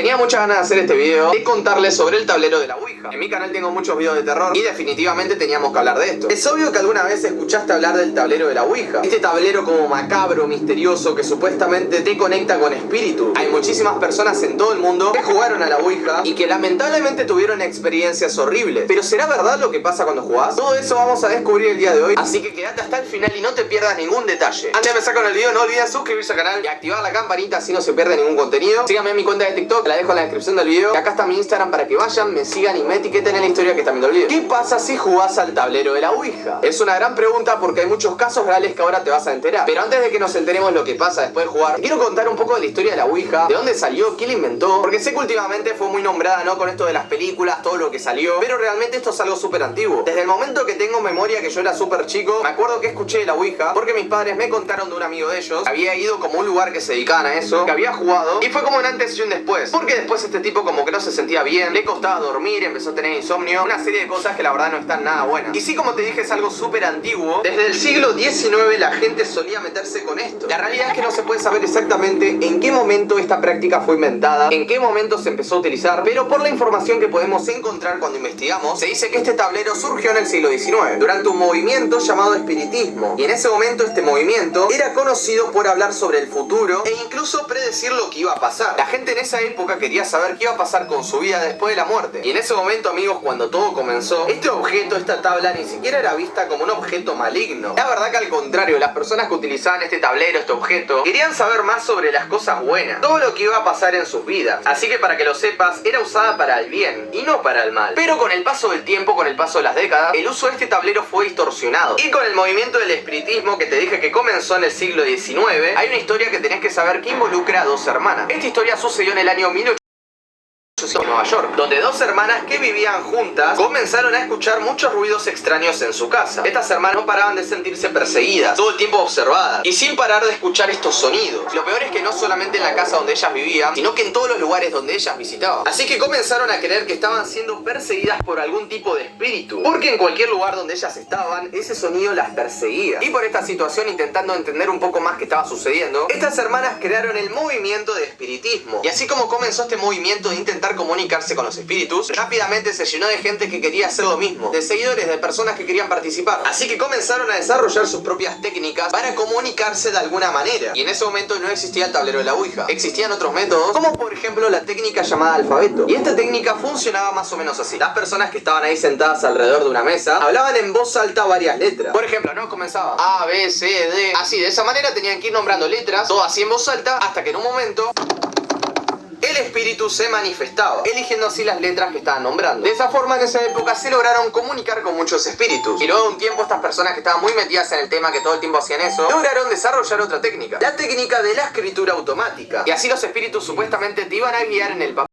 Tenía muchas ganas de hacer este video, de contarles sobre el tablero de la Ouija. En mi canal tengo muchos videos de terror y definitivamente teníamos que hablar de esto. Es obvio que alguna vez escuchaste hablar del tablero de la Ouija. Este tablero como macabro, misterioso, que supuestamente te conecta con espíritus. Hay muchísimas personas en todo el mundo que jugaron a la Ouija y que lamentablemente tuvieron experiencias horribles. Pero ¿será verdad lo que pasa cuando jugás? Todo eso vamos a descubrir el día de hoy, así que quédate hasta el final y no te pierdas ningún detalle. Antes de empezar con el video, no olvides suscribirse al canal y activar la campanita así no se pierde ningún contenido. Síganme en mi cuenta de TikTok, la dejo en la descripción del video. Y acá está mi Instagram para que vayan, me sigan y me etiqueten en la historia que están viendo el video. ¿Qué pasa si jugás al tablero de la Ouija? Es una gran pregunta porque hay muchos casos reales que ahora te vas a enterar. Pero antes de que nos enteremos lo que pasa después de jugar, quiero contar un poco de la historia de la Ouija, de dónde salió, quién la inventó, porque sé que últimamente fue muy nombrada, ¿no? Con esto de las películas, todo lo que salió, pero realmente esto es algo súper antiguo. Desde el momento que tengo memoria, que yo era súper chico, me acuerdo que escuché de la Ouija porque mis padres me contaron de un amigo de ellos que había ido como a un lugar que se dedicaban a eso, que había jugado, y fue como un antes y un después, porque después este tipo como que no se sentía bien, le costaba dormir, empezó a tener insomnio, una serie de cosas que la verdad no están nada buenas. Y sí, como te dije, es algo súper antiguo. Desde el siglo XIX la gente solía meterse con esto. La realidad es que no se puede saber exactamente en qué momento esta práctica fue inventada, en qué momento se empezó a utilizar, pero por la información que podemos encontrar cuando investigamos, se dice que este tablero surgió en el siglo XIX, durante un movimiento llamado espiritismo. Y en ese momento este movimiento era conocido por hablar sobre el futuro e incluso predecir lo que iba a pasar. La gente en esa época quería saber qué iba a pasar con su vida después de la muerte. Y en ese momento, amigos, cuando todo comenzó, este objeto, esta tabla, ni siquiera era vista como un objeto maligno. La verdad que al contrario, las personas que utilizaban este tablero, este objeto, querían saber más sobre las cosas buenas, todo lo que iba a pasar en sus vidas. Así que para que lo sepas, era usada para el bien y no para el mal. Pero con el paso del tiempo, con el paso de las décadas, el uso de este tablero fue distorsionado. Y con el movimiento del espiritismo que te dije que comenzó en el siglo XIX, hay una historia que tenés que saber que involucra a dos hermanas. Esta historia sucedió en el año 1800 en Nueva York, donde dos hermanas que vivían juntas comenzaron a escuchar muchos ruidos extraños en su casa. Estas hermanas no paraban de sentirse perseguidas, todo el tiempo observadas, y sin parar de escuchar estos sonidos. Lo peor es que no solamente en la casa donde ellas vivían, sino que en todos los lugares donde ellas visitaban. Así que comenzaron a creer que estaban siendo perseguidas por algún tipo de espíritu, porque en cualquier lugar donde ellas estaban, ese sonido las perseguía. Y por esta situación, intentando entender un poco más qué estaba sucediendo, estas hermanas crearon el movimiento de espiritismo. Y así como comenzó este movimiento de intentar comunicarse con los espíritus, rápidamente se llenó de gente que quería hacer lo mismo, de seguidores, de personas que querían participar. Así que comenzaron a desarrollar sus propias técnicas para comunicarse de alguna manera. Y en ese momento no existía el tablero de la Ouija. Existían otros métodos, como por ejemplo la técnica llamada alfabeto. Y esta técnica funcionaba más o menos así. Las personas que estaban ahí sentadas alrededor de una mesa hablaban en voz alta varias letras. Por ejemplo, ¿no? Comenzaba A, B, C, D. Así, de esa manera tenían que ir nombrando letras, todo así en voz alta, hasta que en un momento el espíritu se manifestaba, eligiendo así las letras que estaban nombrando. De esa forma, en esa época se lograron comunicar con muchos espíritus. Y luego de un tiempo, estas personas que estaban muy metidas en el tema, que todo el tiempo hacían eso, lograron desarrollar otra técnica, la técnica de la escritura automática. Y así los espíritus supuestamente te iban a guiar en el papel.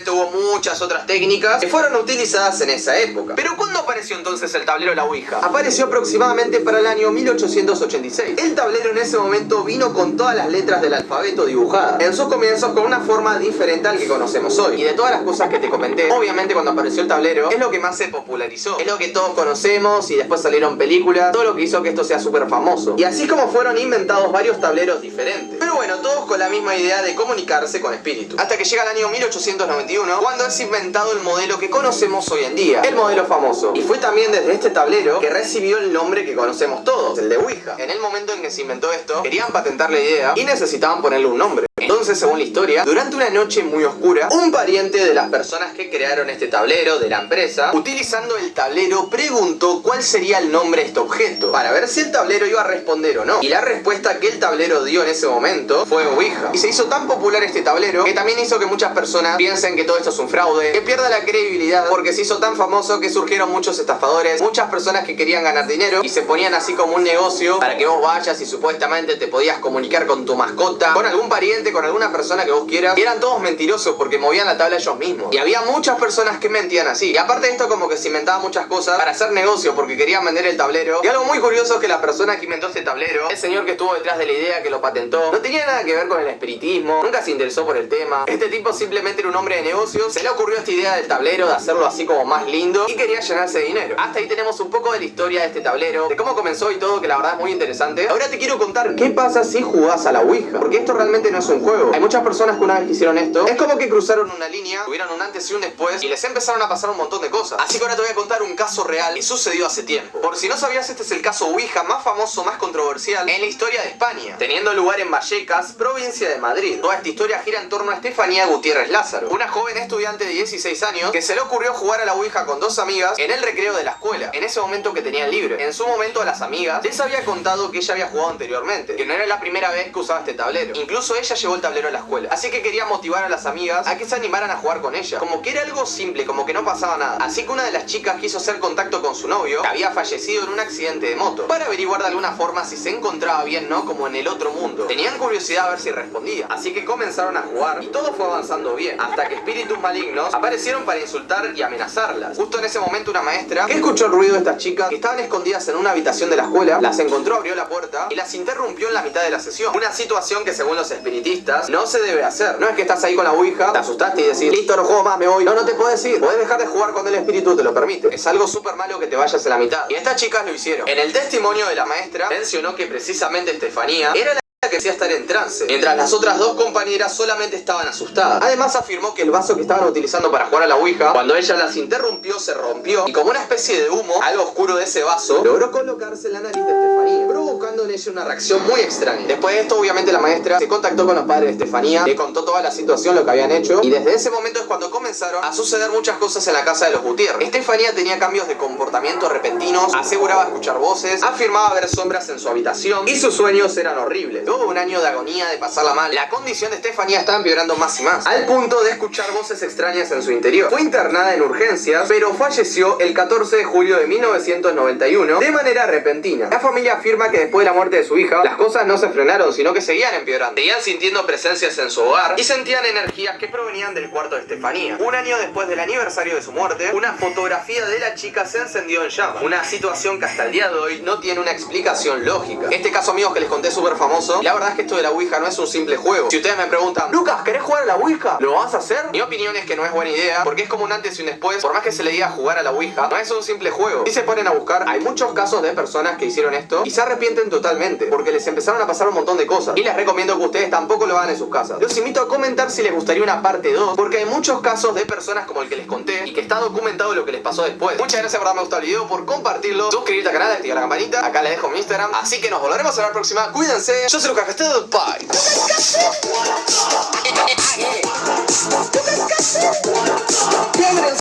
Tuvo muchas otras técnicas que fueron utilizadas en esa época. Pero ¿cuándo apareció entonces el tablero de la Ouija? Apareció aproximadamente para el año 1886. El tablero en ese momento vino con todas las letras del alfabeto dibujadas en sus comienzos, con una forma diferente al que conocemos hoy. Y de todas las cosas que te comenté, obviamente cuando apareció el tablero es lo que más se popularizó, es lo que todos conocemos, y después salieron películas, todo lo que hizo que esto sea súper famoso. Y así como fueron inventados varios tableros diferentes, pero bueno, todos con la misma idea de comunicarse con espíritus. Hasta que llega el año 1891, cuando es inventado el modelo que conocemos hoy en día, el modelo famoso. Y fue también desde este tablero que recibió el nombre que conocemos todos, el de Ouija. En el momento en que se inventó esto, querían patentar la idea y necesitaban ponerle un nombre. Entonces, según la historia, durante una noche muy oscura, un pariente de las personas que crearon este tablero, de la empresa, utilizando el tablero, preguntó cuál sería el nombre de este objeto, para ver si el tablero iba a responder o no. Y la respuesta que el tablero dio en ese momento fue Ouija. Y se hizo tan popular este tablero que también hizo que muchas personas piensen que todo esto es un fraude, que pierda la credibilidad, porque se hizo tan famoso que surgieron muchos estafadores, muchas personas que querían ganar dinero y se ponían así como un negocio para que vos vayas y supuestamente te podías comunicar con tu mascota, con algún pariente, con alguna persona que vos quieras. Y eran todos mentirosos porque movían la tabla ellos mismos. Y había muchas personas que mentían así. Y aparte de esto, como que se inventaban muchas cosas para hacer negocio, porque querían vender el tablero. Y algo muy curioso es que la persona que inventó este tablero, el señor que estuvo detrás de la idea, que lo patentó, no tenía nada que ver con el espiritismo, nunca se interesó por el tema. Este tipo simplemente era un hombre de negocios, se le ocurrió esta idea del tablero, de hacerlo así como más lindo, y quería llenarse de dinero. Hasta ahí tenemos un poco de la historia de este tablero, de cómo comenzó y todo, que la verdad es muy interesante. Ahora te quiero contar qué pasa si jugás a la Ouija, porque esto realmente no es un juego. juego. Hay muchas personas que una vez que hicieron esto, es como que cruzaron una línea, tuvieron un antes y un después y les empezaron a pasar un montón de cosas. Así que ahora te voy a contar un caso real que sucedió hace tiempo. Por si no sabías, este es el caso Ouija más famoso, más controversial en la historia de España, teniendo lugar en Vallecas, provincia de Madrid. Toda esta historia gira en torno a Estefanía Gutiérrez Lázaro, una joven estudiante de 16 años que se le ocurrió jugar a la Ouija con dos amigas en el recreo de la escuela, en ese momento que tenían libre. En su momento a las amigas les había contado que ella había jugado anteriormente, que no era la primera vez que usaba este tablero. Incluso ella llevó el tablero a la escuela, así que quería motivar a las amigas a que se animaran a jugar con ella, como que era algo simple, como que no pasaba nada. Así que una de las chicas quiso hacer contacto con su novio, que había fallecido en un accidente de moto, para averiguar de alguna forma si se encontraba bien, ¿no? Como en el otro mundo. Tenían curiosidad a ver si respondía, así que comenzaron a jugar y todo fue avanzando bien, hasta que espíritus malignos aparecieron para insultar y amenazarlas. Justo en ese momento una maestra, que escuchó el ruido de estas chicas que estaban escondidas en una habitación de la escuela, las encontró, abrió la puerta y las interrumpió en la mitad de la sesión. Una situación que según los espiritistas no se debe hacer. No es que estás ahí con la Ouija, te asustaste y decís, listo, no juego más, me voy. No, no te puedes ir. Puedes dejar de jugar cuando el espíritu te lo permite. Es algo súper malo que te vayas a la mitad. Y estas chicas lo hicieron. En el testimonio de la maestra mencionó que precisamente Estefanía era la que decía estar en trance, mientras las otras dos compañeras solamente estaban asustadas. Además afirmó que el vaso que estaban utilizando para jugar a la Ouija, cuando ella las interrumpió, se rompió y como una especie de humo, algo oscuro de ese vaso, logró colocarse en la nariz de Estefanía, provocando en ella una reacción muy extraña. Después de esto, obviamente la maestra se contactó con los padres de Estefanía, le contó toda la situación, lo que habían hecho, y desde ese momento es cuando comenzaron a suceder muchas cosas en la casa de los Gutiérrez. Estefanía tenía cambios de comportamiento repentinos, aseguraba escuchar voces, afirmaba ver sombras en su habitación y sus sueños eran horribles. Tuvo un año de agonía, de pasarla mal. La condición de Estefanía estaba empeorando más y más, al punto de escuchar voces extrañas en su interior. Fue internada en urgencias, pero falleció el 14 de julio de 1991 de manera repentina. La familia afirma que después de la muerte de su hija, las cosas no se frenaron, sino que seguían empeorando. Seguían sintiendo presencias en su hogar y sentían energías que provenían del cuarto de Estefanía. Un año después del aniversario de su muerte, una fotografía de la chica se encendió en llamas. Una situación que hasta el día de hoy no tiene una explicación lógica. Este caso, amigos, que les conté es súper famoso. La verdad es que esto de la Ouija no es un simple juego. Si ustedes me preguntan, Lucas, ¿querés jugar a la Ouija? ¿Lo vas a hacer? Mi opinión es que no es buena idea, porque es como un antes y un después. Por más que se le diga jugar a la Ouija, no es un simple juego. Si se ponen a buscar, hay muchos casos de personas que hicieron esto y se arrepienten totalmente, porque les empezaron a pasar un montón de cosas. Y les recomiendo que ustedes tampoco lo hagan en sus casas. Los invito a comentar si les gustaría una parte 2, porque hay muchos casos de personas como el que les conté y que está documentado lo que les pasó después. Muchas gracias por darme gusto al video, por compartirlo, suscribirte al canal, activar la campanita. Acá les dejo mi Instagram, así que nos volveremos a ver la próxima. Cuídense, yo soy Lucas Castello, bye.